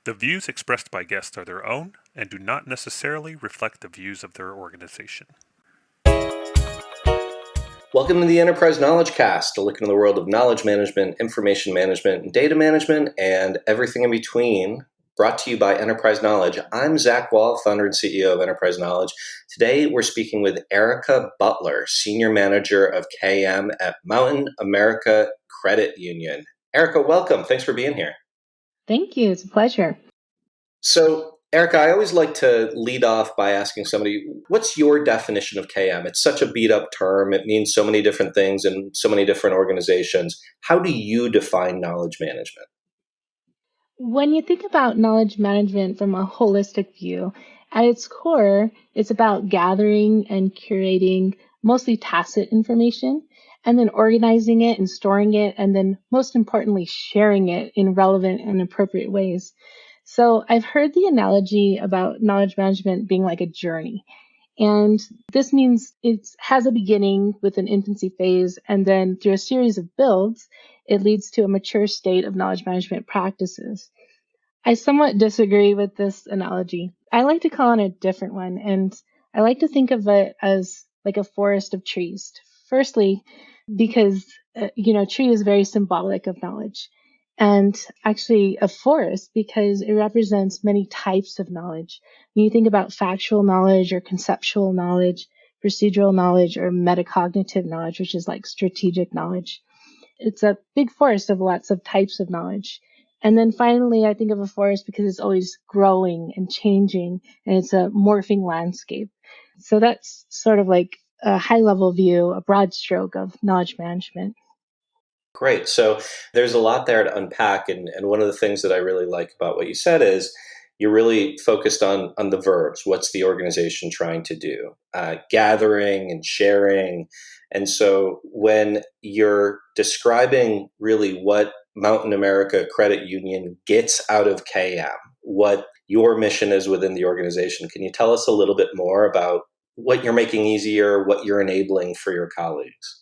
The views expressed by guests are their own and do not necessarily reflect the views of their organization. Welcome to the Enterprise Knowledge Cast, a look into the world of knowledge management, information management, and data management, and everything in between, brought to you by Enterprise Knowledge. I'm Zach Wahl, founder and CEO of Enterprise Knowledge. Today, we're speaking with Erica Butler, Senior Manager of KM at Mountain America Credit Union. Erica, welcome. Thanks for being here. Thank you. It's a pleasure. So, Erica, I always like to lead off by asking somebody, what's your definition of KM? It's such a beat up term. It means so many different things in so many different organizations. How do you define knowledge management? When you think about knowledge management from a holistic view, at its core, it's about gathering and curating mostly tacit information and then organizing it and storing it, and then most importantly, sharing it in relevant and appropriate ways. So I've heard the analogy about knowledge management being like a journey. And this means it has a beginning with an infancy phase, and then through a series of builds, it leads to a mature state of knowledge management practices. I somewhat disagree with this analogy. I like to call it a different one, and I like to think of it as like a forest of trees. Firstly, because, tree is very symbolic of knowledge. And actually a forest because it represents many types of knowledge. When you think about factual knowledge or conceptual knowledge, procedural knowledge, or metacognitive knowledge, which is like strategic knowledge, it's a big forest of lots of types of knowledge. And then finally, I think of a forest because it's always growing and changing, and it's a morphing landscape. So that's sort of like a high level view, a broad stroke of knowledge management. Great. So there's a lot there to unpack. And one of the things that I really like about what you said is you're really focused on the verbs. What's the organization trying to do? Gathering and sharing. And so when you're describing really what Mountain America Credit Union gets out of KM, what your mission is within the organization, can you tell us a little bit more about what you're making easier, what you're enabling for your colleagues?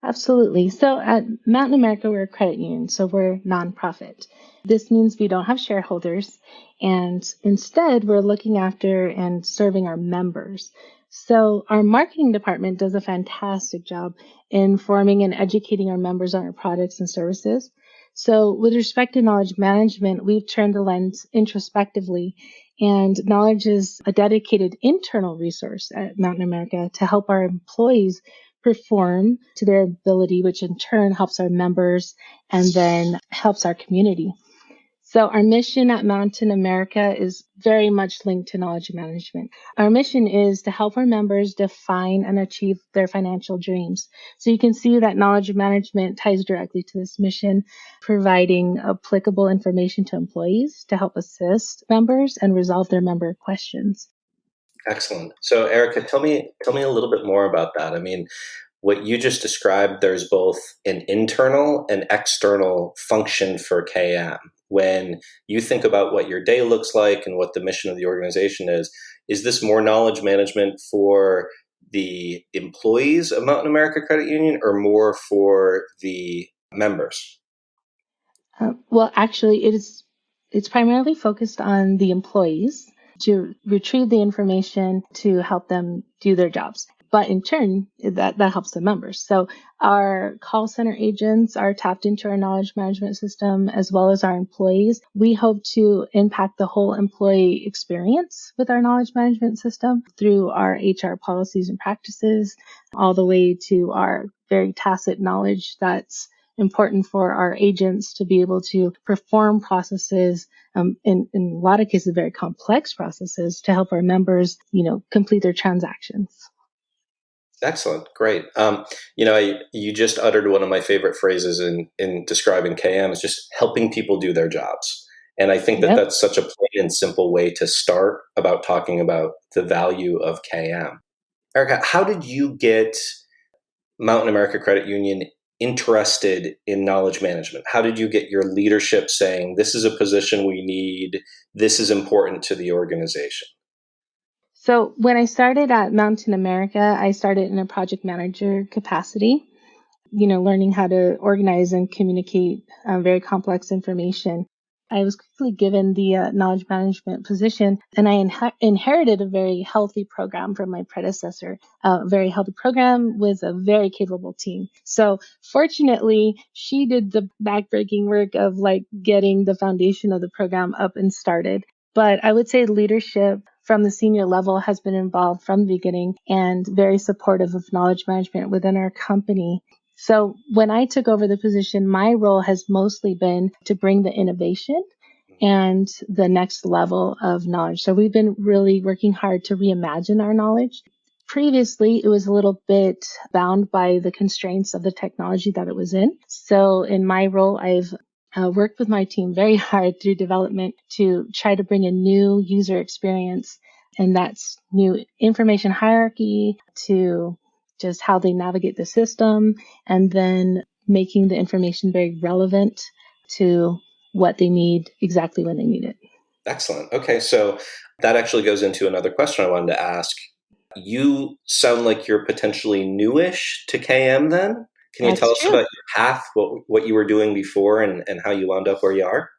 Absolutely. So at Mountain America, we're a credit union, so we're nonprofit. This means we don't have shareholders, and instead we're looking after and serving our members. So our marketing department does a fantastic job informing and educating our members on our products and services. So with respect to knowledge management, we've turned the lens introspectively, and knowledge is a dedicated internal resource at Mountain America to help our employees perform to their ability, which in turn helps our members and then helps our community. So our mission at Mountain America is very much linked to knowledge management. Our mission is to help our members define and achieve their financial dreams. So you can see that knowledge management ties directly to this mission, providing applicable information to employees to help assist members and resolve their member questions. Excellent. So, Erica, tell me a little bit more about that. I mean, what you just described, there's both an internal and external function for KM. When you think about what your day looks like and what the mission of the organization is this more knowledge management for the employees of Mountain America Credit Union or more for the members? Well, actually, it's primarily focused on the employees to retrieve the information to help them do their jobs. But in turn, that helps the members. So our call center agents are tapped into our knowledge management system as well as our employees. We hope to impact the whole employee experience with our knowledge management system through our HR policies and practices, all the way to our very tacit knowledge that's important for our agents to be able to perform processes, in a lot of cases, very complex processes to help our members, complete their transactions. Excellent. Great. You just uttered one of my favorite phrases in describing KM is just helping people do their jobs. And I think that that's such a plain and simple way to start about talking about the value of KM. Erica, how did you get Mountain America Credit Union interested in knowledge management? How did you get your leadership saying, this is a position we need, this is important to the organization? So when I started at Mountain America, I started in a project manager capacity, learning how to organize and communicate very complex information. I was quickly given the knowledge management position, and I inherited a very healthy program from my predecessor, a very healthy program with a very capable team. So fortunately, she did the backbreaking work of like getting the foundation of the program up and started. But I would say leadership from the senior level has been involved from the beginning and very supportive of knowledge management within our company. So when I took over the position, my role has mostly been to bring the innovation and the next level of knowledge. So we've been really working hard to reimagine our knowledge. Previously, it was a little bit bound by the constraints of the technology that it was in. So in my role, I've worked with my team very hard through development to try to bring a new user experience, and that's new information hierarchy to just how they navigate the system, and then making the information very relevant to what they need exactly when they need it. Excellent. Okay, so that actually goes into another question I wanted to ask. You sound like you're potentially newish to KM then? Can you tell That's us true. about your path, what you were doing before, and how you wound up where you are?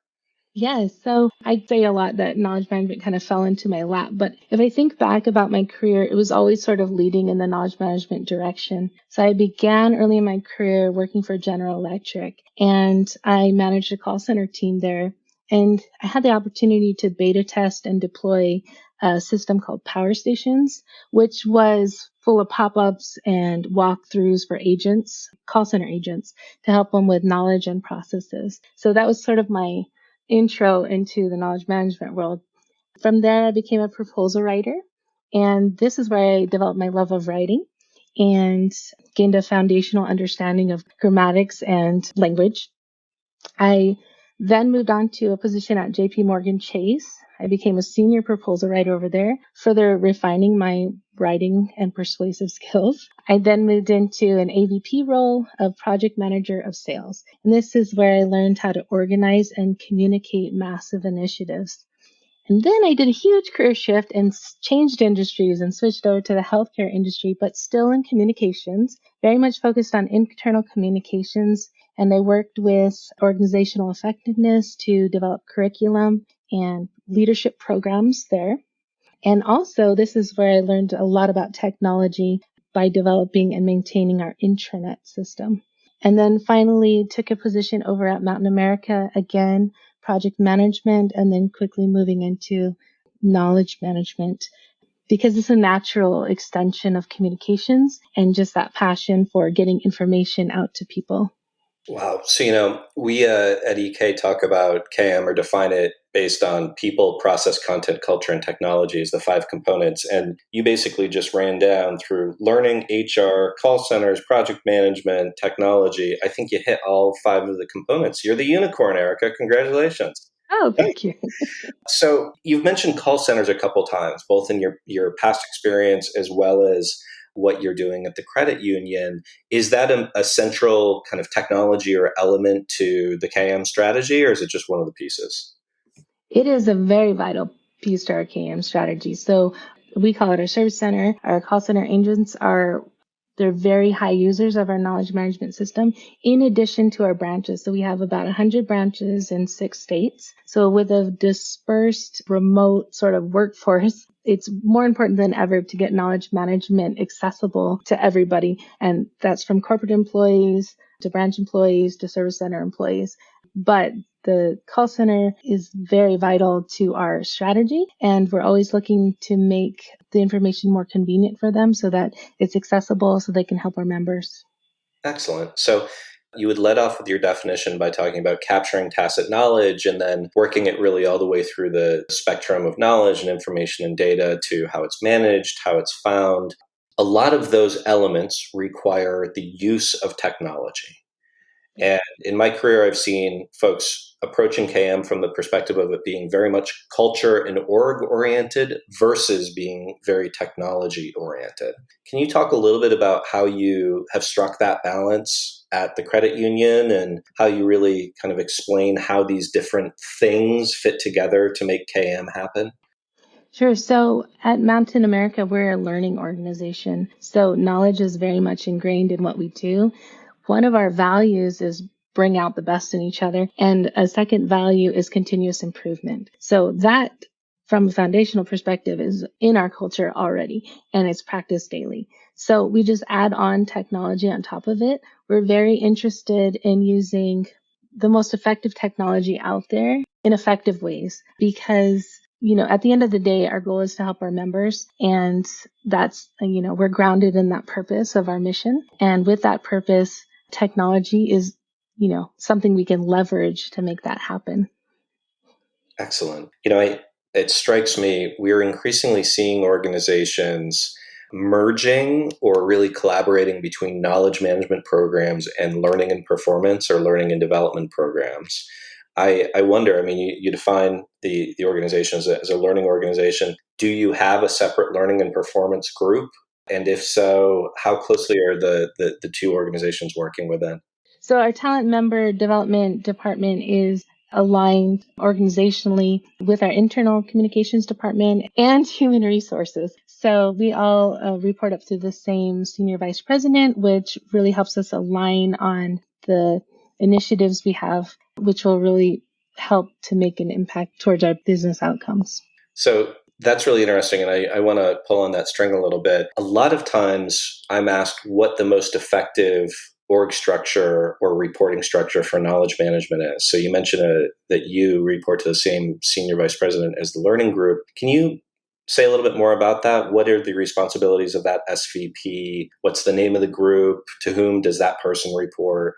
Yes. So I say a lot that knowledge management kind of fell into my lap. But if I think back about my career, it was always sort of leading in the knowledge management direction. So I began early in my career working for General Electric, and I managed a call center team there. And I had the opportunity to beta test and deploy a system called Power Stations, which was full of pop-ups and walkthroughs for agents, call center agents, to help them with knowledge and processes. So that was sort of my intro into the knowledge management world. From there, I became a proposal writer. And this is where I developed my love of writing and gained a foundational understanding of grammatics and language. I then moved on to a position at JP Morgan Chase. I became a senior proposal writer over there, further refining my writing and persuasive skills. I then moved into an AVP role of project manager of sales. And this is where I learned how to organize and communicate massive initiatives. And then I did a huge career shift and changed industries and switched over to the healthcare industry, but still in communications, very much focused on internal communications. And I worked with organizational effectiveness to develop curriculum and leadership programs there. And also, this is where I learned a lot about technology by developing and maintaining our intranet system. And then finally took a position over at Mountain America, again, project management, and then quickly moving into knowledge management because it's a natural extension of communications and just that passion for getting information out to people. Wow. So, we at EK talk about KM or define it based on people, process, content, culture, and technology as the five components. And you basically just ran down through learning, HR, call centers, project management, technology. I think you hit all five of the components. You're the unicorn, Erica. Congratulations. Oh, thank you. So you've mentioned call centers a couple times, both in your past experience as well as what you're doing at the credit union. Is that a central kind of technology or element to the KM strategy, or is it just one of the pieces? It is a very vital piece to our KM strategy. So we call it our service center. Our call center agents they're very high users of our knowledge management system, in addition to our branches. So we have about 100 branches in 6 states. So with a dispersed remote sort of workforce, it's more important than ever to get knowledge management accessible to everybody. And that's from corporate employees to branch employees to service center employees. But the call center is very vital to our strategy, and we're always looking to make the information more convenient for them so that it's accessible so they can help our members. Excellent. So you would let off with your definition by talking about capturing tacit knowledge and then working it really all the way through the spectrum of knowledge and information and data to how it's managed, how it's found. A lot of those elements require the use of technology. And in my career, I've seen folks approaching KM from the perspective of it being very much culture and org oriented versus being very technology oriented. Can you talk a little bit about how you have struck that balance at the credit union and how you really kind of explain how these different things fit together to make KM happen? Sure. So at Mountain America, we're a learning organization. So knowledge is very much ingrained in what we do. One of our values is bring out the best in each other. And a second value is continuous improvement. So that, from a foundational perspective, is in our culture already, and it's practiced daily. So we just add on technology on top of it. We're very interested in using the most effective technology out there in effective ways because, at the end of the day, our goal is to help our members. And that's, we're grounded in that purpose of our mission. And with that purpose, technology is, something we can leverage to make that happen. Excellent. It strikes me we're increasingly seeing organizations merging or really collaborating between knowledge management programs and learning and performance or learning and development programs. I wonder, you define the organization as a learning organization. Do you have a separate learning and performance group? And if so, how closely are the two organizations working within? So our talent member development department is aligned organizationally with our internal communications department and human resources. So we all report up to the same senior vice president, which really helps us align on the initiatives we have, which will really help to make an impact towards our business outcomes. So that's really interesting. And I want to pull on that string a little bit. A lot of times I'm asked what the most effective org structure or reporting structure for knowledge management is. So you mentioned that you report to the same senior vice president as the learning group. Can you say a little bit more about that? What are the responsibilities of that SVP? What's the name of the group? To whom does that person report?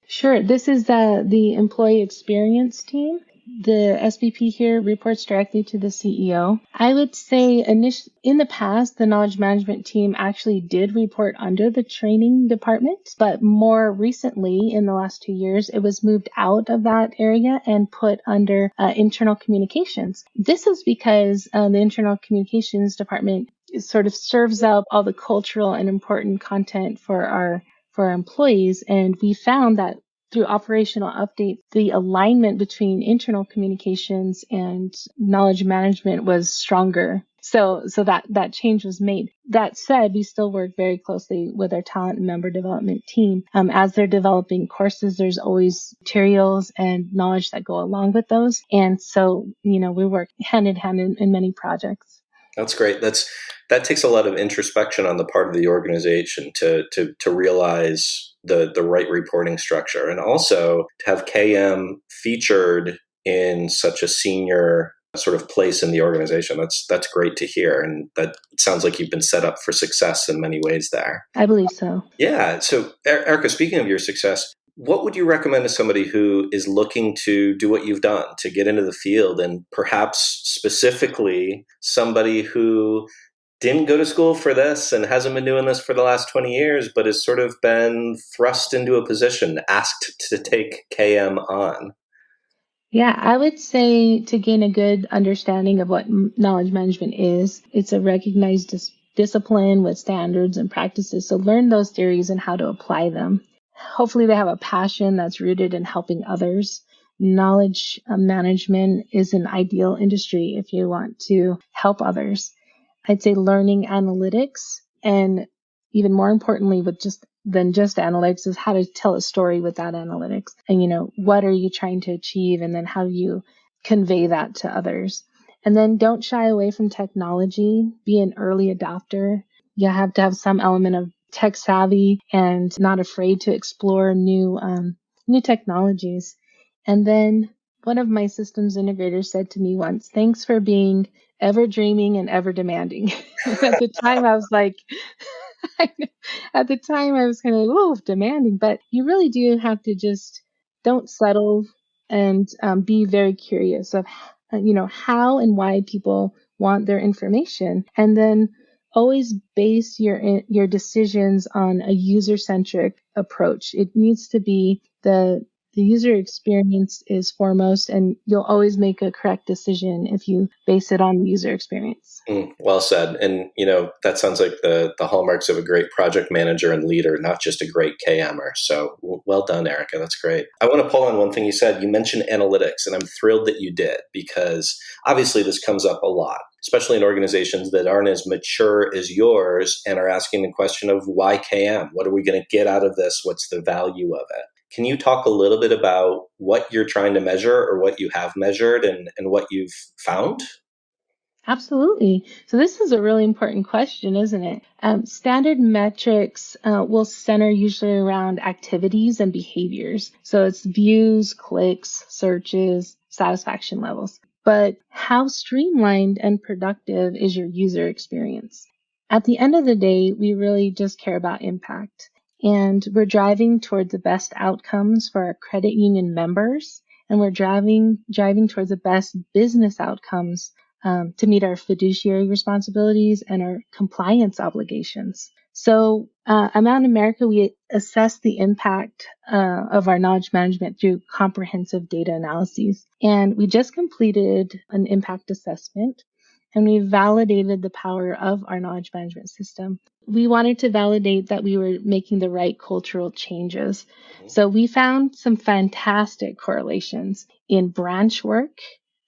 Sure. This is the employee experience team. The SVP here reports directly to the CEO. I would say in the past, the knowledge management team actually did report under the training department, but more recently, in the last 2 years, it was moved out of that area and put under internal communications. This is because the internal communications department sort of serves up all the cultural and important content for our employees. And we found that through operational updates, the alignment between internal communications and knowledge management was stronger. So that change was made. That said, we still work very closely with our talent and member development team. As they're developing courses, there's always materials and knowledge that go along with those. And so, we work hand in hand in many projects. That's great. That takes a lot of introspection on the part of the organization to realize the right reporting structure, and also to have KM featured in such a senior sort of place in the organization. That's great to hear, and that sounds like you've been set up for success in many ways there. I believe so. Yeah. So, Erica, speaking of your success, what would you recommend to somebody who is looking to do what you've done, to get into the field, and perhaps specifically somebody who didn't go to school for this and hasn't been doing this for the last 20 years, but has sort of been thrust into a position, asked to take KM on? Yeah, I would say to gain a good understanding of what knowledge management is, it's a recognized discipline with standards and practices. So learn those theories and how to apply them. Hopefully they have a passion that's rooted in helping others. Knowledge management is an ideal industry if you want to help others. I'd say learning analytics, and even more importantly than just analytics is how to tell a story with that analytics. And, what are you trying to achieve? And then how do you convey that to others? And then don't shy away from technology. Be an early adopter. You have to have some element of tech savvy and not afraid to explore new technologies. And then one of my systems integrators said to me once, "Thanks for being ever dreaming and ever demanding." At the time, I was like, at the time, I was kind of, oh, demanding. But you really do have to just don't settle and be very curious of, how and why people want their information. And then always base your decisions on a user-centric approach. It needs to be the user experience is foremost, and you'll always make a correct decision if you base it on the user experience. Well said. And, that sounds like the hallmarks of a great project manager and leader, not just a great KMer. So well done, Erica. That's great. I want to pull on one thing you said. You mentioned analytics, and I'm thrilled that you did, because obviously this comes up a lot, especially in organizations that aren't as mature as yours and are asking the question of why KM? What are we going to get out of this? What's the value of it? Can you talk a little bit about what you're trying to measure or what you have measured and what you've found? Absolutely. So this is a really important question, isn't it? Standard metrics will center usually around activities and behaviors. So it's views, clicks, searches, satisfaction levels. But how streamlined and productive is your user experience? At the end of the day, we really just care about impact. And we're driving towards the best outcomes for our credit union members. And we're driving towards the best business outcomes to meet our fiduciary responsibilities and our compliance obligations. So at Mountain America, we assess the impact of our knowledge management through comprehensive data analyses. And we just completed an impact assessment and we validated the power of our knowledge management system. We wanted to validate that we were making the right cultural changes. So we found some fantastic correlations in branch work,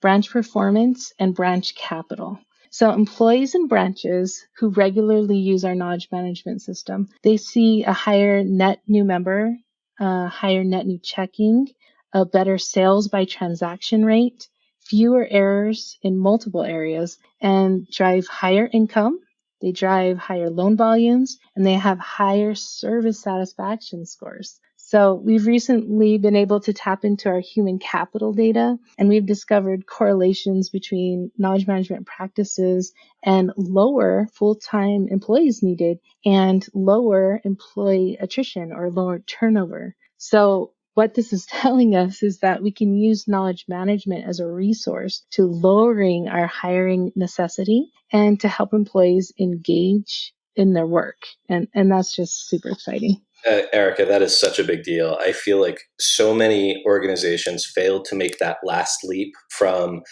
branch performance, and branch capital. So employees in branches who regularly use our knowledge management system, they see a higher net new member, a higher net new checking, a better sales by transaction rate, fewer errors in multiple areas, and drive higher income. They drive higher loan volumes, and they have higher service satisfaction scores. So we've recently been able to tap into our human capital data, and we've discovered correlations between knowledge management practices and lower full-time employees needed and lower employee attrition or lower turnover. So what this is telling us is that we can use knowledge management as a resource to lowering our hiring necessity and to help employees engage in their work. And that's just super exciting. Erica, that is such a big deal. I feel like so many organizations fail to make that last leap from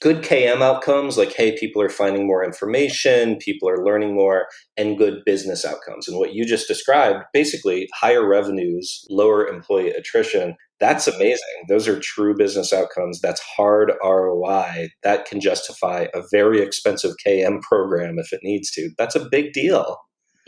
good KM outcomes, like, hey, people are finding more information, people are learning more, and good business outcomes. And what you just described, basically higher revenues, lower employee attrition, that's amazing. Those are true business outcomes. That's hard ROI. That can justify a very expensive KM program if it needs to. That's a big deal.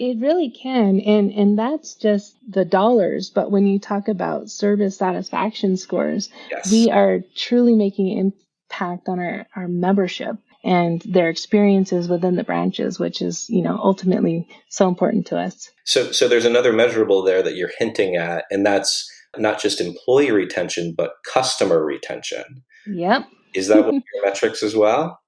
It really can. And that's just the dollars. But when you talk about service satisfaction scores, Yes. we are truly making an impact on our membership and their experiences within the branches, which is, ultimately so important to us. So there's another measurable there that you're hinting at, and that's not just employee retention, but customer retention. Yep. Is that one of your metrics as well?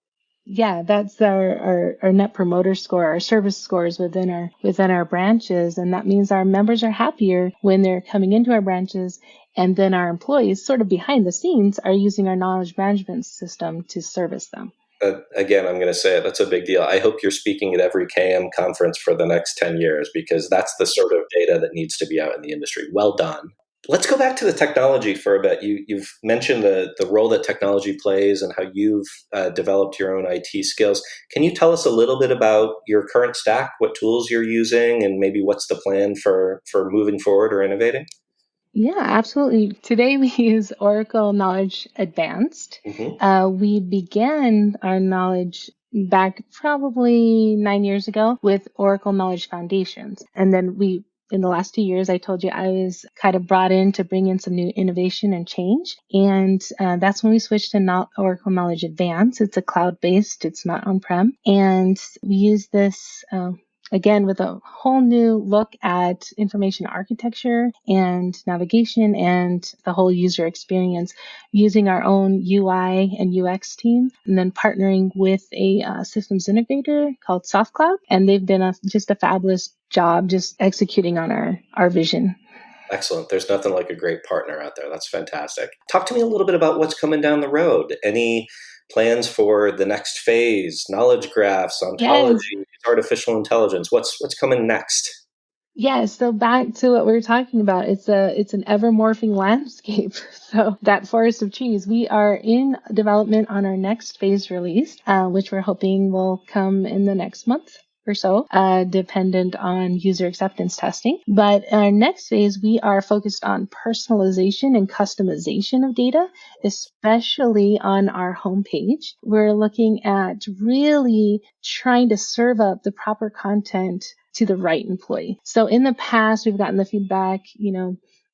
Yeah, that's our net promoter score, our service scores within our branches. And that means our members are happier when they're coming into our branches. And then our employees, sort of behind the scenes, are using our knowledge management system to service them. Again, I'm going to say it. That's a big deal. I hope you're speaking at every KM conference for the next 10 years because that's the sort of data that needs to be out in the industry. Well done. Let's go back to the technology for a bit. You've mentioned the role that technology plays and how you've developed your own IT skills. Can you tell us a little bit about your current stack, what tools you're using, and maybe what's the plan for moving forward or innovating? Yeah, absolutely. Today we use Oracle Knowledge Advanced. We began our knowledge back probably 9 years ago with Oracle Knowledge Foundations. And then in the last 2 years, I told you I was kind of brought in to bring in some new innovation and change. And that's when we switched to Oracle Knowledge Advanced. It's a cloud-based, it's not on-prem. And we use this again, with a whole new look at information architecture and navigation and the whole user experience using our own UI and UX team, and then partnering with a systems integrator called SoftCloud. And they've done just a fabulous job just executing on our vision. Excellent. There's nothing like a great partner out there. That's fantastic. Talk to me a little bit about what's coming down the road. Any plans for the next phase, knowledge graphs, ontology, artificial intelligence? What's coming next? Yes, so back to what we were talking about, it's an ever morphing landscape. So that forest of trees, we are in development on our next phase release, which we're hoping will come in the next month or so, dependent on user acceptance testing. But our next phase, we are focused on personalization and customization of data, especially on our homepage. We're looking at really trying to serve up the proper content to the right employee. So in the past, we've gotten the feedback,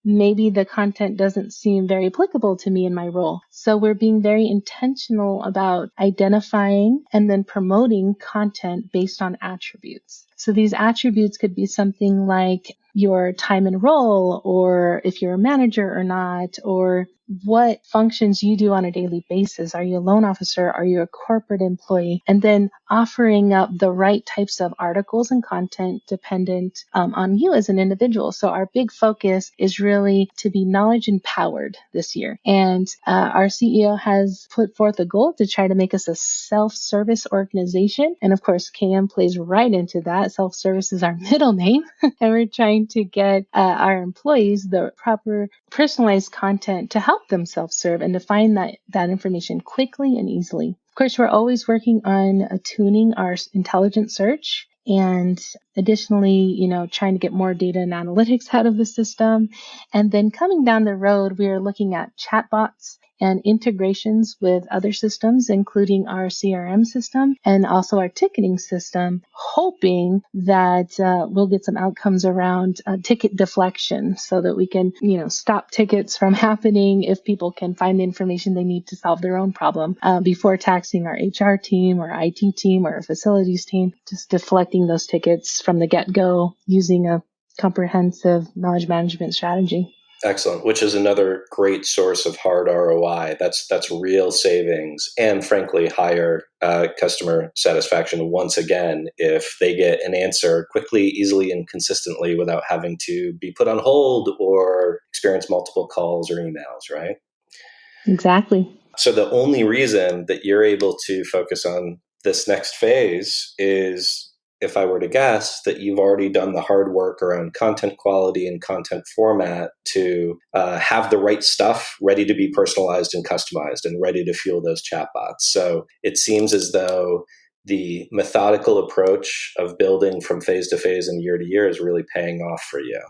maybe the content doesn't seem very applicable to me in my role. So we're being very intentional about identifying and then promoting content based on attributes. So these attributes could be something like your time and role, or if you're a manager or not, or what functions you do on a daily basis. Are you a loan officer? Are you a corporate employee? And then offering up the right types of articles and content dependent on you as an individual. So our big focus is really to be knowledge empowered this year. And our CEO has put forth a goal to try to make us a self-service organization. And of course, KM plays right into that. Self-service is our middle name. And we're trying to get our employees the proper personalized content to help them self-serve and to find that information quickly and easily. Of course, we're always working on tuning our intelligent search and additionally, trying to get more data and analytics out of the system. And then coming down the road, we are looking at chatbots and integrations with other systems, including our CRM system and also our ticketing system, hoping that we'll get some outcomes around ticket deflection so that we can, stop tickets from happening if people can find the information they need to solve their own problem before taxing our HR team or IT team or facilities team, just deflecting those tickets from the get-go using a comprehensive knowledge management strategy. Excellent, which is another great source of hard ROI. That's real savings and, frankly, higher customer satisfaction once again if they get an answer quickly, easily, and consistently without having to be put on hold or experience multiple calls or emails, right? Exactly. So the only reason that you're able to focus on this next phase is, if I were to guess, that you've already done the hard work around content quality and content format to have the right stuff ready to be personalized and customized and ready to fuel those chatbots. So it seems as though the methodical approach of building from phase to phase and year to year is really paying off for you.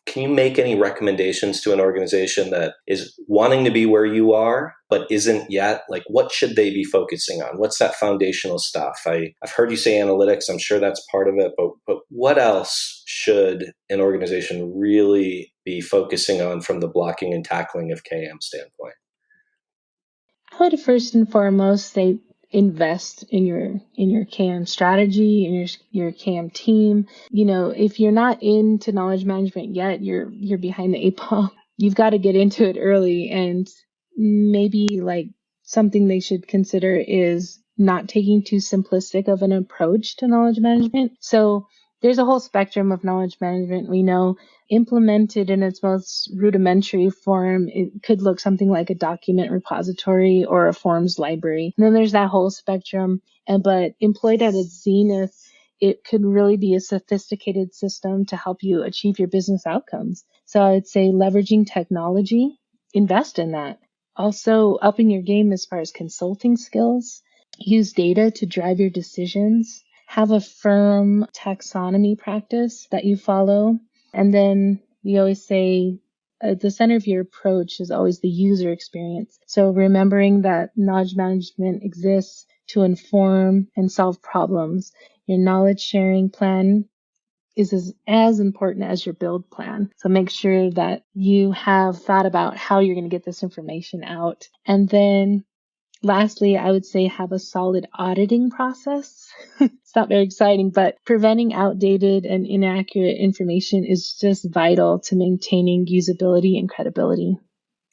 Can you make any recommendations to an organization that is wanting to be where you are, but isn't yet? Like, what should they be focusing on? What's that foundational stuff? I've heard you say analytics. I'm sure that's part of it, but what else should an organization really be focusing on from the blocking and tackling of KM standpoint? I would first and foremost say invest in your KM strategy, in your KM team. If you're not into knowledge management yet, you're behind the eight ball. You've got to get into it early, and maybe like something they should consider is not taking too simplistic of an approach to knowledge management. So there's a whole spectrum of knowledge management. We know implemented in its most rudimentary form, it could look something like a document repository or a forms library. And then there's that whole spectrum. But employed at its zenith, it could really be a sophisticated system to help you achieve your business outcomes. So I would say leveraging technology, invest in that. Also upping your game as far as consulting skills, use data to drive your decisions, have a firm taxonomy practice that you follow. And then we always say at the center of your approach is always the user experience. So remembering that knowledge management exists to inform and solve problems. Your knowledge sharing plan is as important as your build plan. So make sure that you have thought about how you're going to get this information out. And then lastly, I would say have a solid auditing process. It's not very exciting, but preventing outdated and inaccurate information is just vital to maintaining usability and credibility.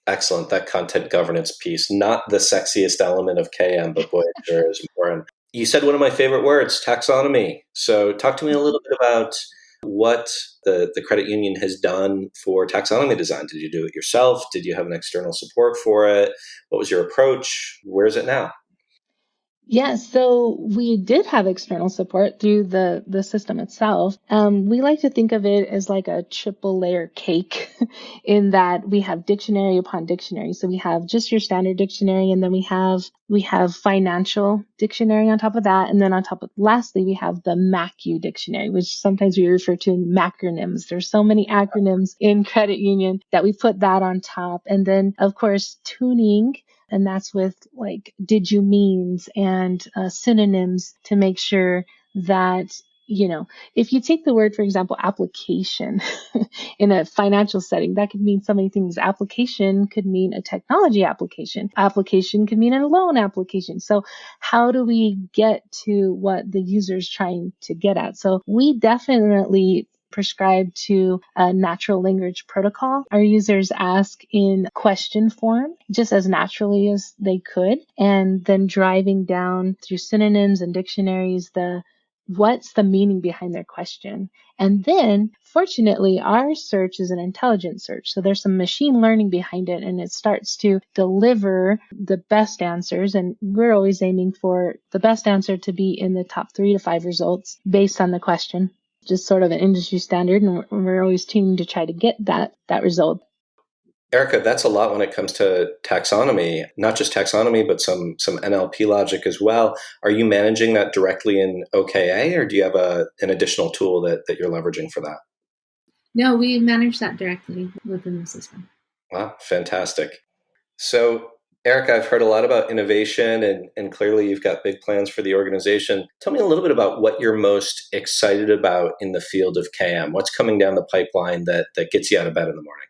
Excellent. That content governance piece, not the sexiest element of KM, but boy, it sure is important. You said one of my favorite words, taxonomy. So talk to me a little bit about what the credit union has done for taxonomy design. Did you do it yourself? Did you have an external support for it? What was your approach? Where is it now? Yeah, so we did have external support through the system itself. We like to think of it as like a triple layer cake in that we have dictionary upon dictionary. So we have just your standard dictionary, and then we have financial dictionary on top of that. And then on top of, lastly, we have the MACU dictionary, which sometimes we refer to in macronyms. There's so many acronyms in credit union that we put that on top. And then, of course, tuning. And that's with like did you means and synonyms to make sure that If you take the word, for example, application in a financial setting, that could mean so many things. Application could mean a technology application. Application could mean a loan application. So how do we get to what the user's trying to get at? So we definitely prescribe to a natural language protocol. Our users ask in question form, just as naturally as they could, and then driving down through synonyms and dictionaries, what's the meaning behind their question. And then, fortunately, our search is an intelligent search. So there's some machine learning behind it, and it starts to deliver the best answers. And we're always aiming for the best answer to be in the top 3 to 5 results based on the question. Just sort of an industry standard, and we're always tuned to try to get that result. Erica, that's a lot when it comes to taxonomy, not just taxonomy, but some NLP logic as well. Are you managing that directly in OKA, or do you have an additional tool that you're leveraging for that? No, we manage that directly within the system. Wow, fantastic. So, Erica, I've heard a lot about innovation, and clearly you've got big plans for the organization. Tell me a little bit about what you're most excited about in the field of KM. What's coming down the pipeline that gets you out of bed in the morning?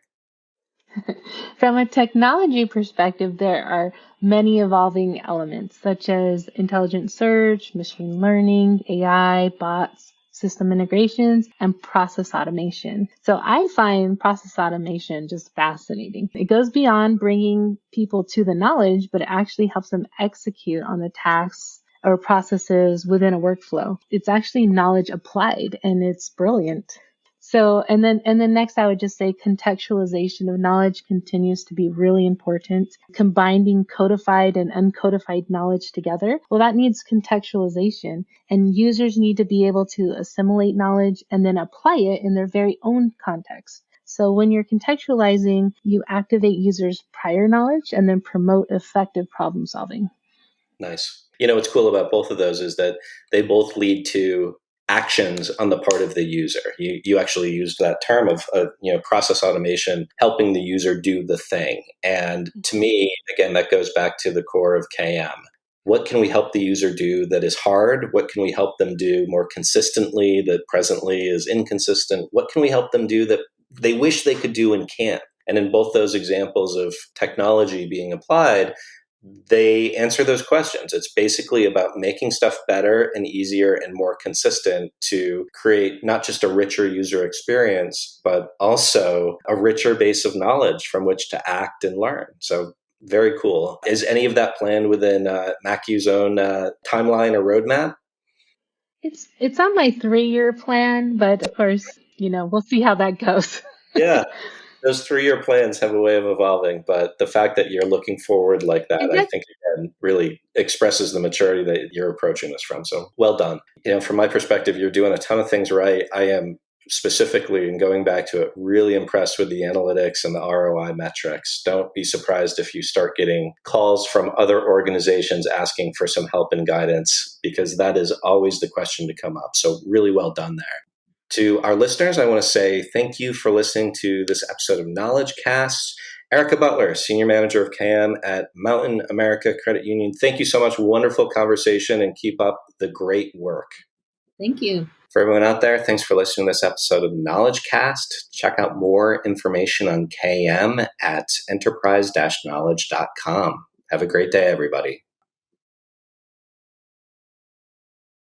From a technology perspective, there are many evolving elements, such as intelligent search, machine learning, AI, bots, system integrations, and process automation. So I find process automation just fascinating. It goes beyond bringing people to the knowledge, but it actually helps them execute on the tasks or processes within a workflow. It's actually knowledge applied, and it's brilliant. So, and then next, I would just say contextualization of knowledge continues to be really important. Combining codified and uncodified knowledge together, well, that needs contextualization, and users need to be able to assimilate knowledge and then apply it in their very own context. So when you're contextualizing, you activate users' prior knowledge and then promote effective problem solving. Nice. What's cool about both of those is that they both lead to actions on the part of the user. You actually used that term of process automation, helping the user do the thing. And to me, again, that goes back to the core of KM. What can we help the user do that is hard? What can we help them do more consistently that presently is inconsistent? What can we help them do that they wish they could do and can't? And in both those examples of technology being applied, they answer those questions. It's basically about making stuff better and easier and more consistent to create not just a richer user experience, but also a richer base of knowledge from which to act and learn. So very cool. Is any of that planned within MACU's own timeline or roadmap? It's on my 3-year plan, but of course, we'll see how that goes. Yeah. Those 3-year plans have a way of evolving, but the fact that you're looking forward like that, I think, again, really expresses the maturity that you're approaching this from. So well done. From my perspective, you're doing a ton of things right. I am specifically, and going back to it, really impressed with the analytics and the ROI metrics. Don't be surprised if you start getting calls from other organizations asking for some help and guidance, because that is always the question to come up. So really well done there. To our listeners, I want to say thank you for listening to this episode of Knowledge Cast. Erica Butler, Senior Manager of KM at Mountain America Credit Union. Thank you so much. Wonderful conversation, and keep up the great work. Thank you. For everyone out there, thanks for listening to this episode of Knowledge Cast. Check out more information on KM at enterprise-knowledge.com. Have a great day, everybody.